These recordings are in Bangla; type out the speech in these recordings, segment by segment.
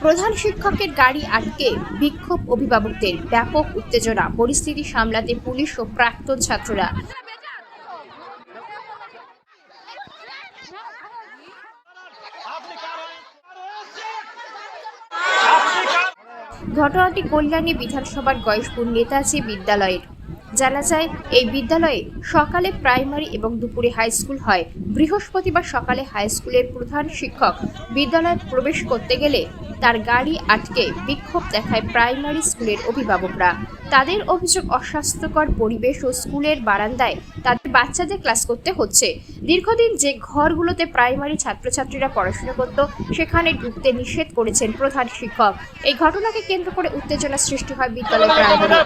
প্রধান শিক্ষকের গাড়ি আটকে বিক্ষোভ অভিভাবকদের, ব্যাপক উত্তেজনা। পরিস্থিতি সামলাতে পুলিশ ও প্রাক্তন ছাত্ররা। ঘটনাটি কল্যাণী বিধানসভার গয়েশপুর নেতাজি বিদ্যালয়ের। জানা যায়, এই বিদ্যালয়ে সকালে প্রাইমারি এবং দুপুরে হাই স্কুল হয়। বৃহস্পতিবার সকালে হাই স্কুলের প্রধান শিক্ষক বিদ্যালয়ে প্রবেশ করতে গেলে তার গাড়ি আটকে বিক্ষোভ দেখায় প্রাইমারি স্কুলের অভিভাবকরা। তাদের অভিযোগ, অস্বাস্থ্যকর পরিবেশ ও স্কুলের বারান্দায় তাদের বাচ্চাদের ক্লাস করতে হচ্ছে। দীর্ঘদিন যে ঘরগুলোতে প্রাইমারি ছাত্রছাত্রীরা পড়াশোনা করত সেখানে ঢুকতে নিষেধ করেছেন প্রধান শিক্ষক। এই ঘটনাকে কেন্দ্র করে উত্তেজনা সৃষ্টি হয় বিদ্যালয় প্রাঙ্গণে।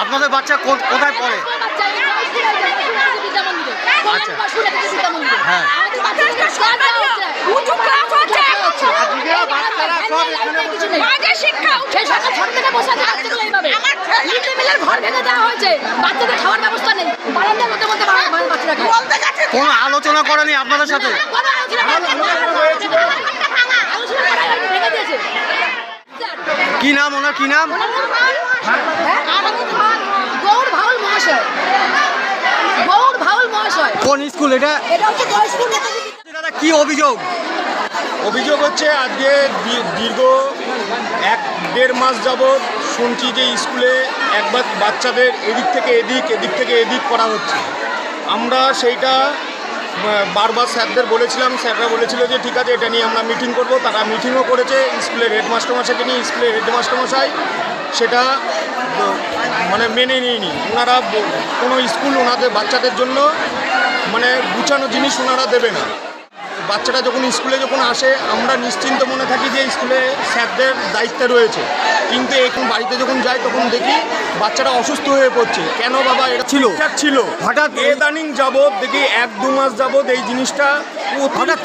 আপনাদের বাচ্চা কোথায় পড়ে? হ্যাঁ, কোনো আলোচনা করেনি আপনাদের সাথে? কি নাম ওনার, কি নাম? কোন স্কুল এটা? কি অভিযোগ? অভিযোগ হচ্ছে আজকে দীর্ঘ 1-1.5 মাস যাবৎ শুনছি যে স্কুলে একবার বাচ্চাদের এদিক থেকে এদিক করা হচ্ছে। আমরা সেইটা বারবার স্যারদের বলেছিলাম, স্যাররা বলেছিল যে ঠিক আছে, এটা নিয়ে আমরা মিটিং করব। তারা মিটিংও করেছে স্কুলের হেডমাস্টারমশাইকে নিয়ে। স্কুলের হেডমাস্টারমশাই সেটা মানে মেনে নিয়নি। ওনারা কোনো স্কুল ওনাদের বাচ্চাদের জন্য মানে গুছানো জিনিস ওনারা দেবে না। বাচ্চাটা যখন স্কুলে আসে আমরা নিশ্চিন্ত মনে থাকি যে স্কুলে স্যারদের দায়িত্বে রয়েছে, কিন্তু এখন বাড়িতে যখন যাই তখন দেখি বাচ্চাটা অসুস্থ হয়ে পড়ছে। কেন বাবা? এটা ছিল হঠাৎ ইদানিং যাবৎ দেখি 1-2 মাস যাবৎ এই জিনিসটা হঠাৎ।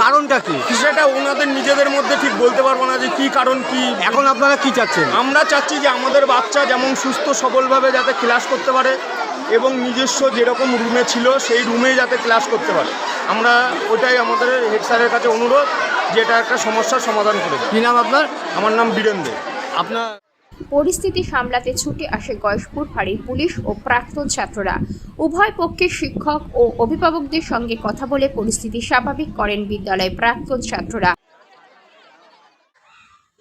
কারণটা কি সেটা ওনাদের নিজেদের মধ্যে ঠিক বলতে পারবো না যে কি কারণ। কি এখন আপনারা কি চাচ্ছেন? আমরা চাচ্ছি যে আমাদের বাচ্চা যেমন সুস্থ সবলভাবে যাতে ক্লাস করতে পারে এবং নিজস্ব যেরকম রুমে ছিল সেই রুমেই যাতে ক্লাস করতে পারে। আমরা ওইটাই আমাদের হেড স্যারের কাছে অনুরোধ যে এটা একটা সমস্যার সমাধান করে। কি নাম আপনার? আমার নাম বীরেন্দ্র। আপনার পরিস্থিতি সামলাতে ছুটে আসে গয়েশপুর ফাঁড়ির পুলিশ ও প্রাক্তন ছাত্ররা। উভয় পক্ষের শিক্ষক ও অভিভাবকদের সঙ্গে কথা বলে পরিস্থিতি স্বাভাবিক করেন বিদ্যালয়ের প্রাক্তন ছাত্ররা।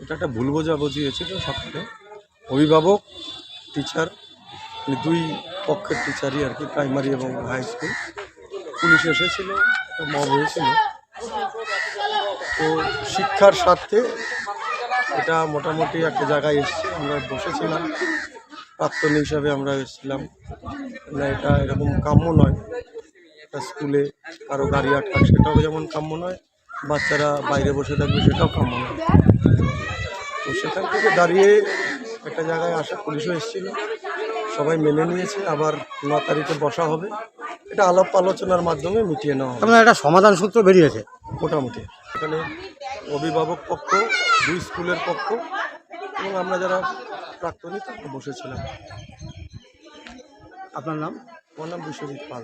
এটা একটা ভুল বোঝাবুঝি হয়েছিল সকালে। অভিভাবক, টিচার, দুই পক্ষের টিচারই আর কি, প্রাইমারি এবং হাই স্কুল। পুলিশ এসেছিল, একটা মব হয়েছিল। তো শিক্ষার স্বার্থে এটা মোটামুটি একটা জায়গায় এসছে। আমরা বসেছিলাম, প্রাক্তন হিসাবে আমরা এসেছিলাম না, এটা এরকম কাম্য নয়। একটা স্কুলে কারো গাড়ি আটকাক সেটাও যেমন কাম্য নয়, বাচ্চারা বাইরে বসে থাকবে সেটাও কাম্য নয়। তো সেখান থেকে দাঁড়িয়ে একটা জায়গায় আসা, পুলিশও এসেছিল, সবাই মেনে নিয়েছে। আবার 9 তারিখে বসা হবে, এটা আলাপ আলোচনার মাধ্যমে মিটিয়ে নেওয়া হবে। আপনার একটা সমাধান সূত্র বেরিয়েছে মোটামুটি এখানে অভিভাবক পক্ষ, 2 স্কুলের পক্ষ এবং আমরা যারা প্রাক্তনী তারা বসেছিলাম। আপনার নাম? আমার নাম বিশ্বজিৎ পাল।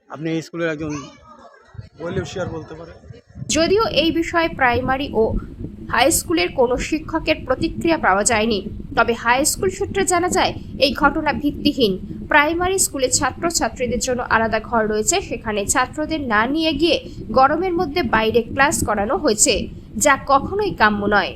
আপনি এই স্কুলের একজন ওয়েলফেয়ার বলতে পারে। যদিও এই বিষয়ে প্রাইমারি ও হাই স্কুলের কোনো শিক্ষকের প্রতিক্রিয়া পাওয়া যায়নি, তবে হাই স্কুল সূত্রে জানা যায় এই ঘটনা ভিত্তিহীন। প্রাইমারি স্কুলে ছাত্রছাত্রীদের জন্য আলাদা ঘর রয়েছে, সেখানে ছাত্রদের না নিয়ে গিয়ে গরমের মধ্যে বাইরে ক্লাস করানো হয়েছে, যা কখনোই কাম্য নয়।